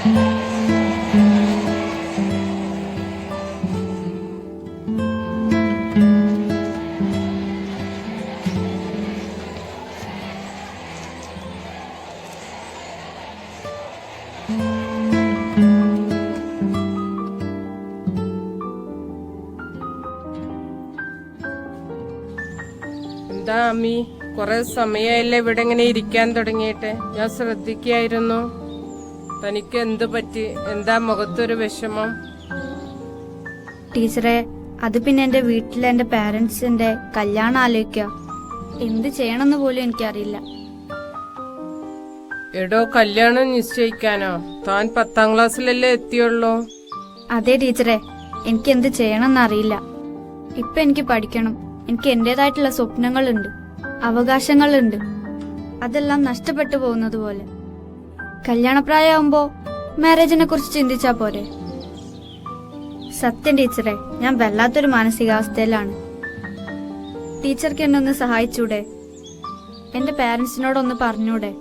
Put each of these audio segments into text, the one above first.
എന്താ അമ്മി, കൊറേ സമയമായില്ലേ ഇവിടെ ഇങ്ങനെ ഇരിക്കാൻ തുടങ്ങിയിട്ട്? ഞാൻ ശ്രദ്ധിക്കായിരുന്നു. തനിക്ക് എന്ത് പറ്റി? എന്താ മുഖത്തൊരു വിഷമം? ടീച്ചറെ, അത് പിന്നെ എന്റെ വീട്ടിലെ എന്റെ പാരന്റ്സിന്റെ കല്യാണം ആലോചിക്കുക. എന്ത് ചെയ്യണമെന്ന് പോലും എനിക്കറിയില്ല. എടോ, കല്യാണം നിശ്ചയിക്കാനോ? താൻ 10ാം ക്ലാസ്സിലല്ലേ എത്തിയുള്ളൂ? അതെ ടീച്ചറെ, എനിക്ക് എന്ത് ചെയ്യണമെന്ന് അറിയില്ല. ഇപ്പൊ എനിക്ക് പഠിക്കണം. എനിക്ക് എന്റേതായിട്ടുള്ള സ്വപ്നങ്ങളുണ്ട്, അവകാശങ്ങളുണ്ട്. അതെല്ലാം നഷ്ടപ്പെട്ടു പോകുന്നത് പോലെ. കല്യാണപ്രായമാകുമ്പോ മാരേജിനെ കുറിച്ച് ചിന്തിച്ചാ പോരെ? സത്യം ടീച്ചറെ, ഞാൻ വല്ലാത്തൊരു മാനസികാവസ്ഥയിലാണ്. ടീച്ചർക്ക് എന്നെ ഒന്ന് സഹായിച്ചൂടെ? എന്റെ പാരന്റ്സിനോടൊന്ന് പറഞ്ഞൂടെ?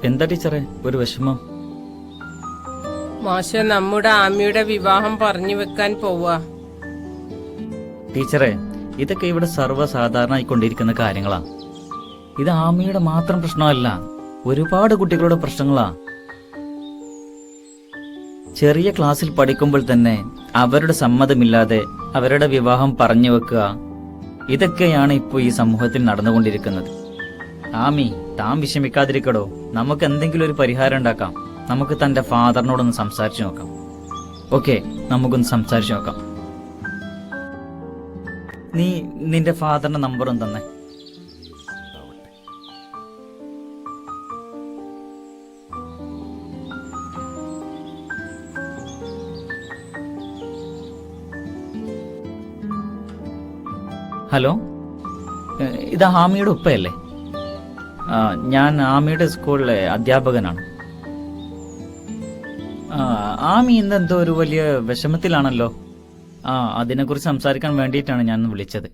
എന്താ ടീച്ചറെ ഒരു വിഷമം? മാഷെ, നമ്മുടെ ആമിയുടെ വിവാഹം പറഞ്ഞു വെക്കാൻ പോവാ. ടീച്ചറെ, ഇതൊക്കെ ഇവിടെ സർവ്വസാധാരണമായിക്കൊണ്ടിരിക്കുന്ന കാര്യങ്ങളാ. ഇത് ആമിയുടെ മാത്രം പ്രശ്നമല്ല, ഒരുപാട് കുട്ടികളുടെ പ്രശ്നങ്ങളാ. ചെറിയ ക്ലാസ്സിൽ പഠിക്കുമ്പോൾ തന്നെ അവരുടെ സമ്മതമില്ലാതെ അവരുടെ വിവാഹം പറഞ്ഞു വെക്കുക, ഇതൊക്കെയാണ് ഇപ്പോൾ ഈ സമൂഹത്തിൽ നടന്നുകൊണ്ടിരിക്കുന്നത്. ആമി, താൻ വിഷമിക്കാതിരിക്കടോ. നമുക്ക് എന്തെങ്കിലും ഒരു പരിഹാരം ഉണ്ടാക്കാം. നമുക്ക് തന്റെ ഫാദറിനോടൊന്ന് സംസാരിച്ചു നോക്കാം. ഓക്കെ, നമുക്കൊന്ന് സംസാരിച്ചു നോക്കാം. നീ നിന്റെ ഫാദറിന്റെ നമ്പറും തന്നെ. ഹലോ, ഇത് ആമിയുടെ ഉപ്പയല്ലേ? ഞാൻ ആമിയുടെ സ്കൂളിലെ അധ്യാപകനാണ്. ആമി ഇന്നെന്തോ ഒരു വലിയ വിഷമത്തിലാണല്ലോ. അതിനെക്കുറിച്ച് സംസാരിക്കാൻ വേണ്ടിയിട്ടാണ് ഞാൻ വിളിച്ചത്.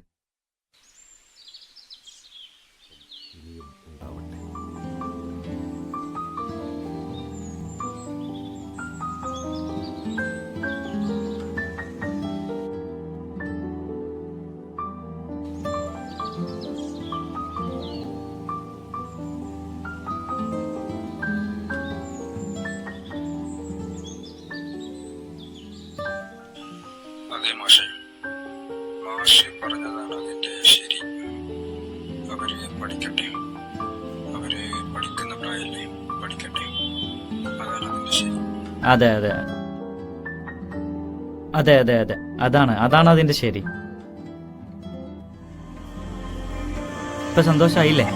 അതെ മാഷെ, മാഷെ പറഞ്ഞതാണ് അതിന്റെ ശരി. അവര് പഠിക്കട്ടെ, അവര് പഠിക്കുന്ന പ്രായല്ലേ, പഠിക്കട്ടെ, അതാണ് അതിന്റെ ശരി. അതെ അതെ അതെ അതെ അതെ അതാണ് അതിന്റെ ശരി. ഇപ്പൊ സന്തോഷായില്ലേ?